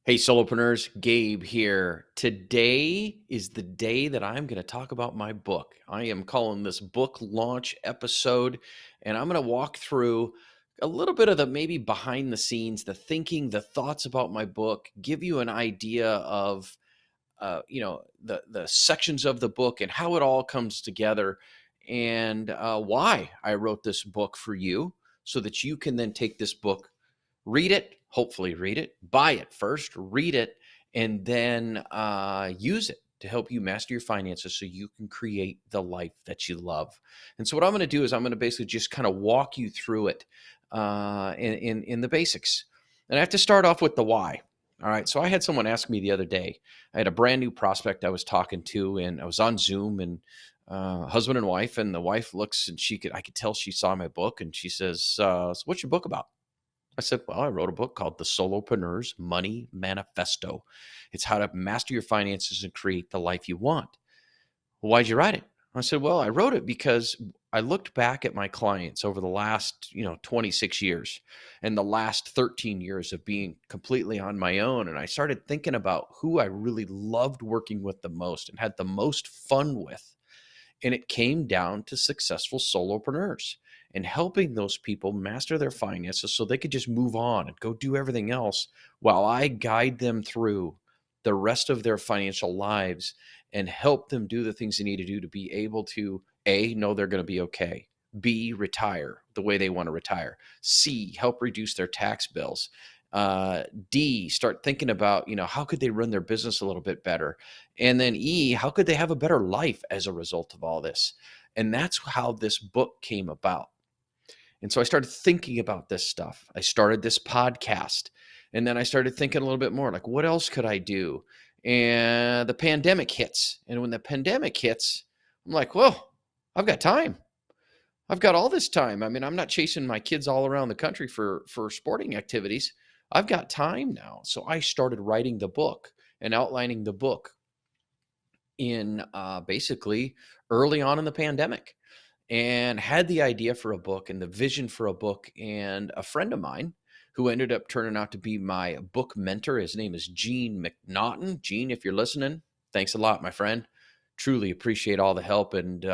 Hey, solopreneurs, Gabe here. Today is the day that I'm going to talk about my book. I am calling this book launch episode, and I'm going to walk through a little bit of the maybe behind the scenes, the thinking, the thoughts about my book, give you an idea of the sections of the book and how it all comes together, and why I wrote this book for you, so that you can then take this book, read it, hopefully read it, buy it first, read it, and then use it to help you master your finances so you can create the life that you love. And so what I'm going to do is I'm going to basically just kind of walk you through it in the basics. And I have to start off with the why. All right. So I had someone ask me the other day. I had a brand new prospect I was talking to, and I was on Zoom, and husband and wife, and the wife looks, and I could tell she saw my book, and she says, "So what's your book about?" I said, "Well, I wrote a book called the Solopreneurs Money Manifesto. It's how to master your finances and create the life you want." "Well, why'd you write it?" I said, "Well, I wrote it because I looked back at my clients over the last, 26 years and the last 13 years of being completely on my own. And I started thinking about who I really loved working with the most and had the most fun with. And it came down to successful solopreneurs and helping those people master their finances so they could just move on and go do everything else while I guide them through the rest of their financial lives and help them do the things they need to do to be able to A, know they're going to be okay, B, retire the way they want to retire, C, help reduce their tax bills, D, start thinking about, how could they run their business a little bit better, and then E, how could they have a better life as a result of all this? And that's how this book came about. And so I started thinking about this stuff. I started this podcast. And then I started thinking a little bit more like, what else could I do? And the pandemic hits. And when the pandemic hits, I'm like, well, I've got time. I've got all this time. I mean, I'm not chasing my kids all around the country for sporting activities. I've got time now. So I started writing the book and outlining the book in basically early on in the pandemic, and had the idea for a book and the vision for a book. And a friend of mine who ended up turning out to be my book mentor, his name is Gene McNaughton. Gene, if you're listening, thanks a lot, my friend. Truly appreciate all the help and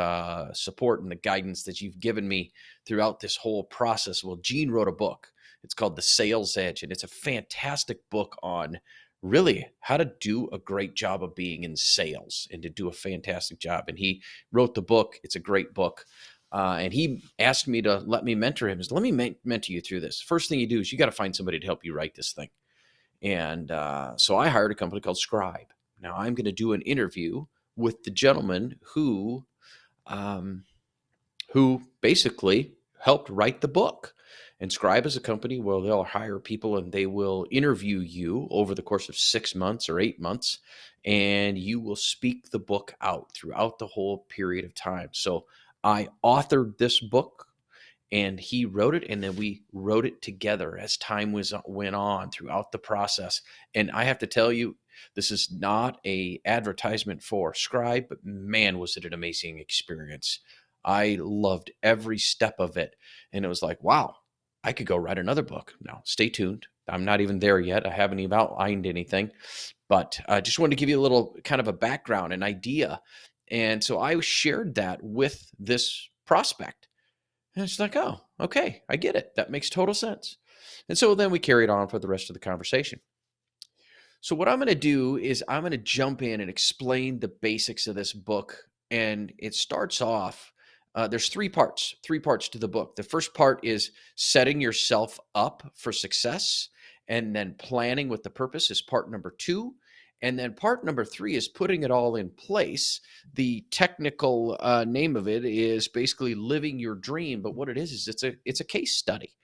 support and the guidance that you've given me throughout this whole process. Well, Gene wrote a book. It's called The Sales Edge, and it's a fantastic book on really how to do a great job of being in sales and to do a fantastic job. And he wrote the book. It's a great book. And he asked me to let me mentor him. He said, let me mentor you through this. First thing you do is you got to find somebody to help you write this thing. And so I hired a company called Scribe. Now I'm going to do an interview with the gentleman um, who basically helped write the book. And Scribe is a company where they'll hire people and they will interview you over the course of 6 months or 8 months, and you will speak the book out throughout the whole period of time. So I authored this book and he wrote it, and then we wrote it together as time went on throughout the process. And I have to tell you, this is not a advertisement for Scribe, but man, was it an amazing experience. I loved every step of it. And it was like, wow, I could go write another book. Now, stay tuned. I'm not even there yet. I haven't even outlined anything, but I just wanted to give you a little kind of a background, an idea. And so I shared that with this prospect. And it's like, oh, okay, I get it. That makes total sense. And so then we carried on for the rest of the conversation. So what I'm going to do is I'm going to jump in and explain the basics of this book. And it starts off, there's three parts to the book. The first part is setting yourself up for success, and then planning with the purpose is part number 2. And then part number 3 is putting it all in place. The technical name of it is basically living your dream. But what it is it's a case study.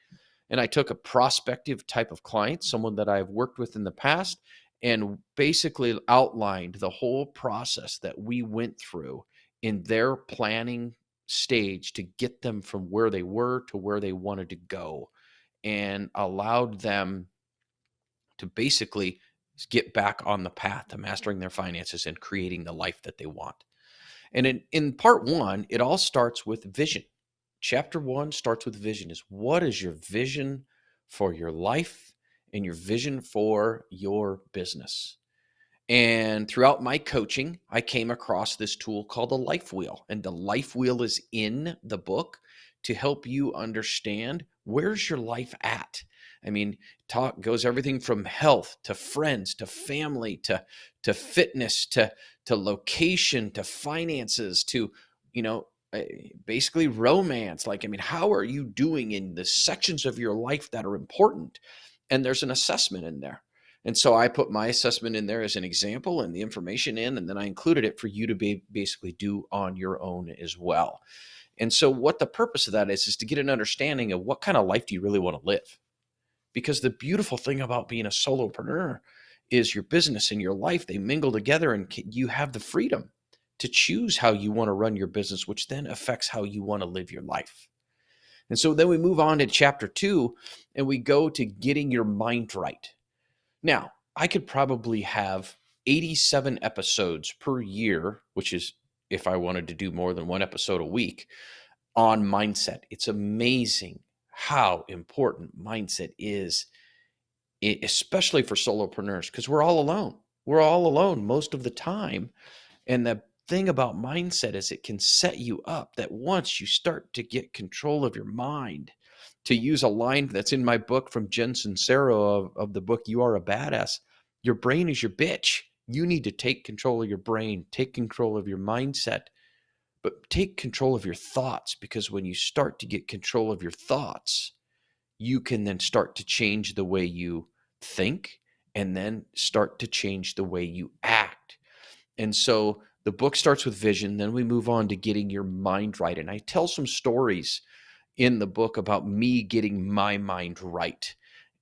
And I took a prospective type of client, someone that I've worked with in the past, and basically outlined the whole process that we went through in their planning stage to get them from where they were to where they wanted to go, and allowed them to basically get back on the path to mastering their finances and creating the life that they want. And in part 1, it all starts with vision. Chapter 1 starts with vision. Is what is your vision for your life and your vision for your business. And throughout my coaching, I came across this tool called the life wheel. And the life wheel is in the book to help you understand where's your life at. I mean, talk goes everything from health to friends to family to fitness to location to finances to, you know, basically romance. Like, I mean, how are you doing in the sections of your life that are important? And there's an assessment in there. And so I put my assessment in there as an example and the information in, and then I included it for you to basically do on your own as well. And so what the purpose of that is to get an understanding of what kind of life do you really want to live? Because the beautiful thing about being a solopreneur is your business and your life, they mingle together and you have the freedom to choose how you want to run your business, which then affects how you want to live your life. And so then we move on to chapter 2 and we go to getting your mind right. Now, I could probably have 87 episodes per year, which is if I wanted to do more than one episode a week on mindset. It's amazing how important mindset is, especially for solopreneurs, because we're all alone. We're all alone most of the time. And the thing about mindset is it can set you up that once you start to get control of your mind, to use a line that's in my book from Jen Sincero of the book, You Are a Badass, your brain is your bitch. You need to take control of your brain, take control of your mindset, but take control of your thoughts, because when you start to get control of your thoughts, you can then start to change the way you think and then start to change the way you act. And so the book starts with vision. Then we move on to getting your mind right. And I tell some stories in the book about me getting my mind right.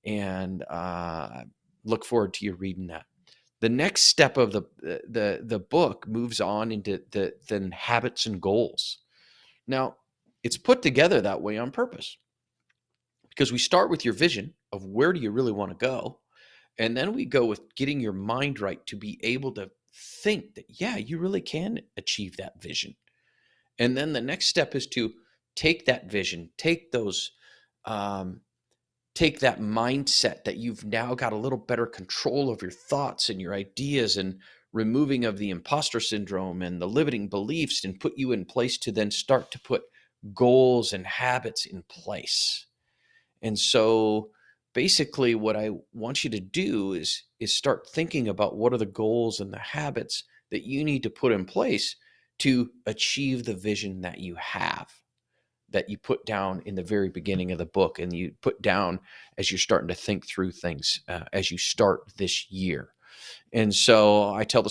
And look forward to you reading that. The next step of the book moves on into the habits and goals. Now, it's put together that way on purpose, because we start with your vision of where do you really want to go. And then we go with getting your mind right to be able to think that, yeah, you really can achieve that vision. And then the next step is to take that vision, take those, take that mindset that you've now got a little better control of your thoughts and your ideas and removing of the imposter syndrome and the limiting beliefs, and put you in place to then start to put goals and habits in place. And so basically what I want you to do is start thinking about what are the goals and the habits that you need to put in place to achieve the vision that you have, that you put down in the very beginning of the book and you put down as you're starting to think through things as you start this year. And so I tell a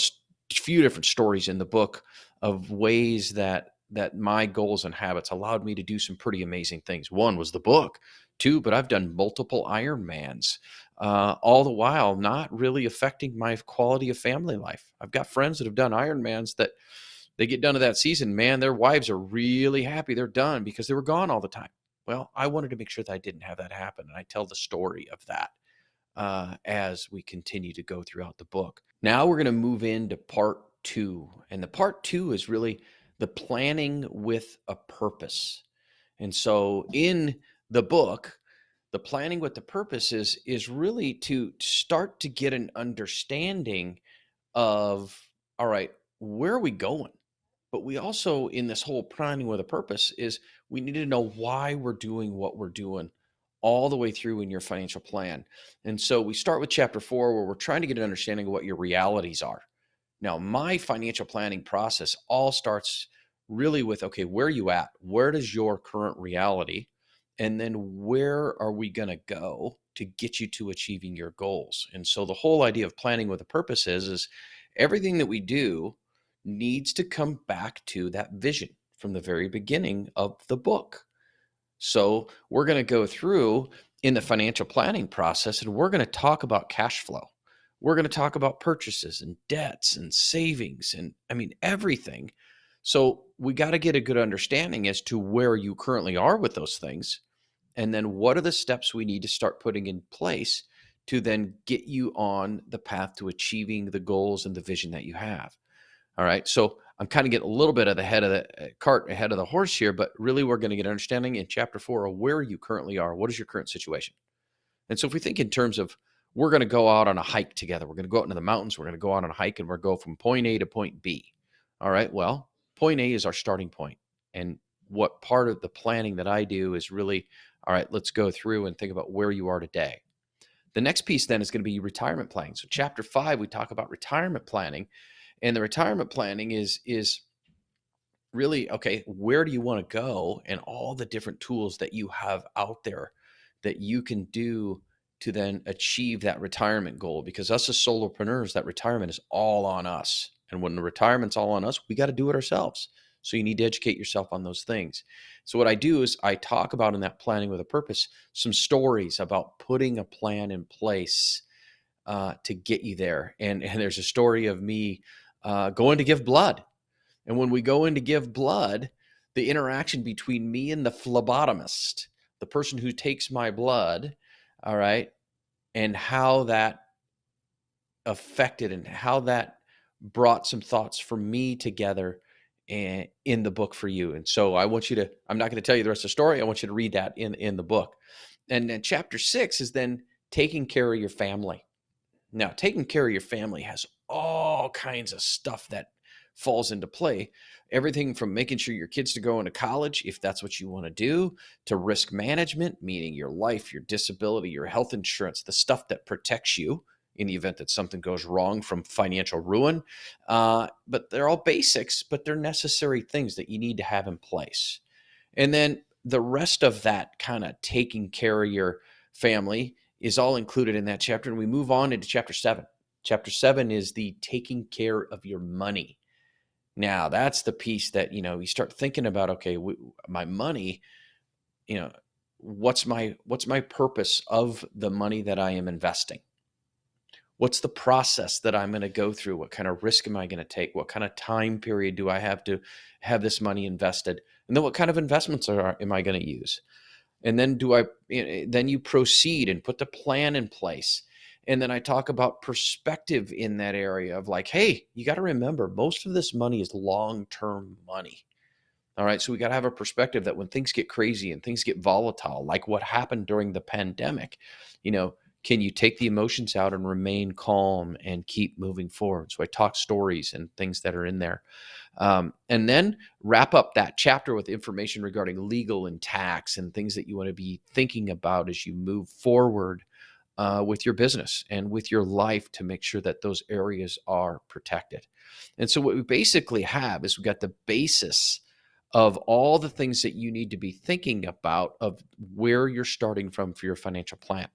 few different stories in the book of ways that my goals and habits allowed me to do some pretty amazing things. One was the book. Two, but I've done multiple Ironmans, all the while not really affecting my quality of family life. I've got friends that have done Ironmans that they get done to that season, man, their wives are really happy they're done because they were gone all the time. Well, I wanted to make sure that I didn't have that happen. And I tell the story of that as we continue to go throughout the book. Now we're going to move into part 2. And the part 2 is really the planning with a purpose. And so in the book, the planning with the purpose is really to start to get an understanding of, all right, where are we going? But we also, in this whole planning with a purpose, is we need to know why we're doing what we're doing all the way through in your financial plan. And so we start with chapter 4, where we're trying to get an understanding of what your realities are. Now, my financial planning process all starts really with, okay, where are you at? Where does your current reality? And then where are we going to go to get you to achieving your goals? And so the whole idea of planning with a purpose is everything that we do needs to come back to that vision from the very beginning of the book. So we're going to go through in the financial planning process, and we're going to talk about cash flow. We're going to talk about purchases and debts and savings and, I mean, everything. So we got to get a good understanding as to where you currently are with those things. And then what are the steps we need to start putting in place to then get you on the path to achieving the goals and the vision that you have. All right. So I'm kind of getting a little bit of the head of the cart ahead of the horse here, but really we're going to get understanding in chapter 4 of where you currently are. What is your current situation? And so if we think in terms of we're going to go out on a hike together. We're going to go out into the mountains. We're going to go out on a hike and we're going to go from point A to point B. All right. Well, point A is our starting point. And what part of the planning that I do is really, all right, let's go through and think about where you are today. The next piece then is going to be retirement planning. So chapter 5, we talk about retirement planning, and the retirement planning is really, okay, where do you want to go, and all the different tools that you have out there that you can do to then achieve that retirement goal. Because us as solopreneurs, that retirement is all on us. And when the retirement's all on us, we got to do it ourselves. So you need to educate yourself on those things. So what I do is I talk about in that planning with a purpose, some stories about putting a plan in place to get you there. And there's a story of me going to give blood. And when we go in to give blood, the interaction between me and the phlebotomist, the person who takes my blood, all right, and how that affected and how that brought some thoughts for me together in the book for you. And so I want you to, I'm not going to tell you the rest of the story. I want you to read that in the book. And then chapter 6 is then taking care of your family. Now, taking care of your family has all kinds of stuff that falls into play. Everything from making sure your kids to go into college, if that's what you want to do, to risk management, meaning your life, your disability, your health insurance, the stuff that protects you in the event that something goes wrong, from financial ruin. But they're all basics, but they're necessary things that you need to have in place. And then the rest of that kind of taking care of your family is all included in that chapter. And we move on into chapter 7. Chapter 7 is the taking care of your money. Now, that's the piece that, you start thinking about, okay, my money, what's my purpose of the money that I am investing? What's the process that I'm going to go through? What kind of risk am I going to take? What kind of time period do I have to have this money invested? And then what kind of investments am I going to use? And then then you proceed and put the plan in place. And then I talk about perspective in that area of like, hey, you got to remember, most of this money is long-term money. All right. So we got to have a perspective that when things get crazy and things get volatile, like what happened during the pandemic, can you take the emotions out and remain calm and keep moving forward? So I talk stories and things that are in there. And then wrap up that chapter with information regarding legal and tax and things that you want to be thinking about as you move forward with your business and with your life, to make sure that those areas are protected. And so what we basically have is we got the basis of all the things that you need to be thinking about of where you're starting from for your financial plan.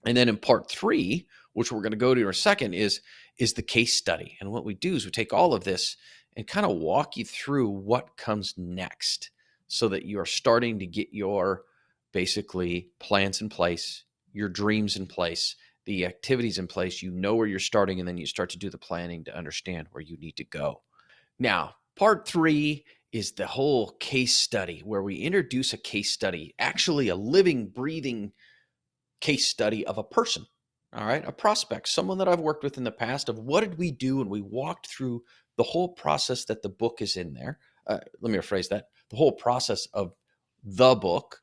And then in part 3, which we're going to go to in a second, is the case study. And what we do is we take all of this and kind of walk you through what comes next, so that you are starting to get your basically plans in place, your dreams in place, the activities in place. You know where you're starting, and then you start to do the planning to understand where you need to go. Now, part 3 is the whole case study, where we introduce a case study, actually a living, breathing case study of a person, all right, a prospect, someone that I've worked with in the past, of what did we do, and we walked through the whole process that the book is in there. Let me rephrase that. The whole process of the book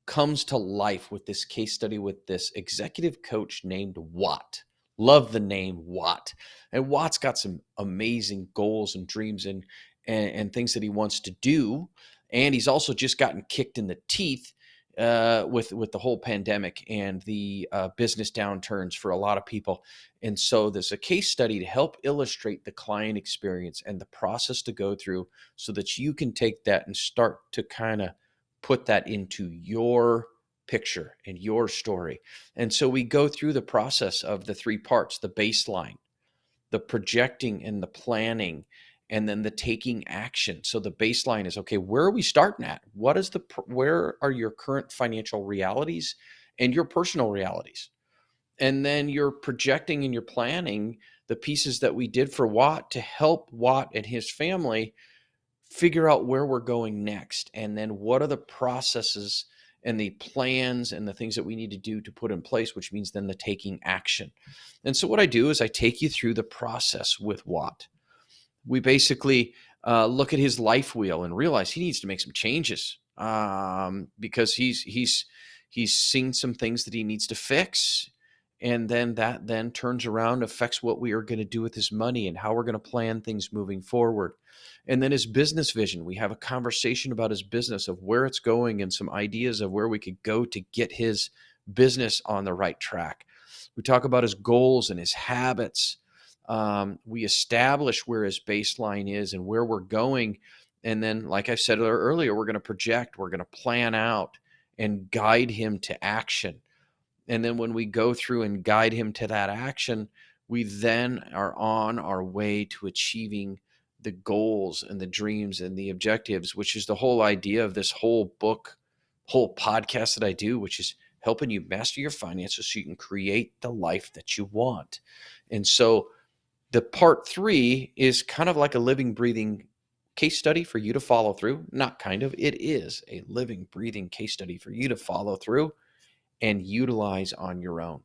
comes to life with this case study with this executive coach named Watt. Love the name Watt. And Watt's got some amazing goals and dreams and things that he wants to do. And he's also just gotten kicked in the teeth with the whole pandemic and the business downturns for a lot of people. And so there's a case study to help illustrate the client experience and the process to go through, so that you can take that and start to kind of put that into your picture and your story. And so we go through the process of the 3 parts: the baseline, the projecting and the planning, and then the taking action. So the baseline is, okay, where are we starting at? Where are your current financial realities and your personal realities? And then you're projecting and you're planning the pieces that we did for Watt to help Watt and his family figure out where we're going next. And then what are the processes and the plans and the things that we need to do to put in place, which means then the taking action. And so what I do is I take you through the process with Watt. We basically look at his life wheel and realize he needs to make some changes because he's seen some things that he needs to fix. And then that then turns around, affects what we are going to do with his money and how we're going to plan things moving forward. And then his business vision, we have a conversation about his business, of where it's going and some ideas of where we could go to get his business on the right track. We talk about his goals and his habits. We establish where his baseline is and where we're going. And then, like I said earlier, we're going to project, we're going to plan out and guide him to action. And then when we go through and guide him to that action, we then are on our way to achieving the goals and the dreams and the objectives, which is the whole idea of this whole book, whole podcast that I do, which is helping you master your finances so you can create the life that you want. And so the part 3 is kind of like a living, breathing case study for you to follow through. Not kind of, it is a living, breathing case study for you to follow through and utilize on your own.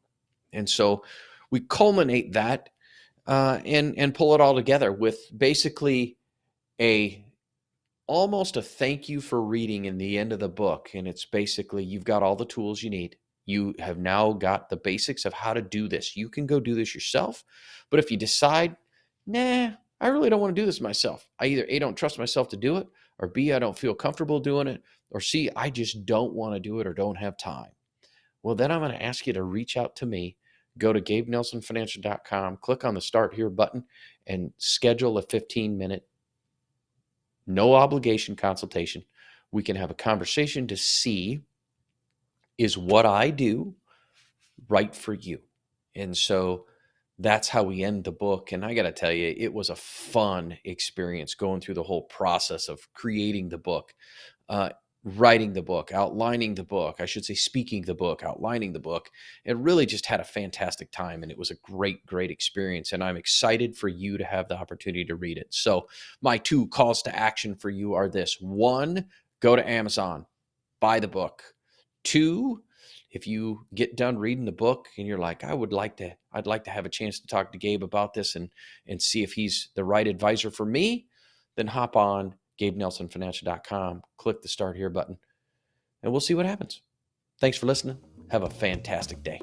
And so we culminate that and pull it all together with basically almost a thank you for reading in the end of the book. And it's basically, you've got all the tools you need. You have now got the basics of how to do this. You can go do this yourself. But if you decide, nah, I really don't want to do this myself. I either A, don't trust myself to do it, or B, I don't feel comfortable doing it, or C, I just don't want to do it or don't have time. Well, then I'm going to ask you to reach out to me. Go to GabeNelsonFinancial.com, click on the Start Here button, and schedule a 15-minute, no obligation consultation. We can have a conversation to see, is what I do right for you? And so that's how we end the book. And I got to tell you, it was a fun experience going through the whole process of creating the book. Writing the book, outlining the book, I should say speaking the book, outlining the book. It really just had a fantastic time, and it was a great, great experience. And I'm excited for you to have the opportunity to read it. So my 2 calls to action for you are this. 1, go to Amazon, buy the book. 2, if you get done reading the book and you're like, I'd like to have a chance to talk to Gabe about this and see if he's the right advisor for me, then hop on GabeNelsonFinancial.com, click the Start Here button, and we'll see what happens. Thanks for listening. Have a fantastic day.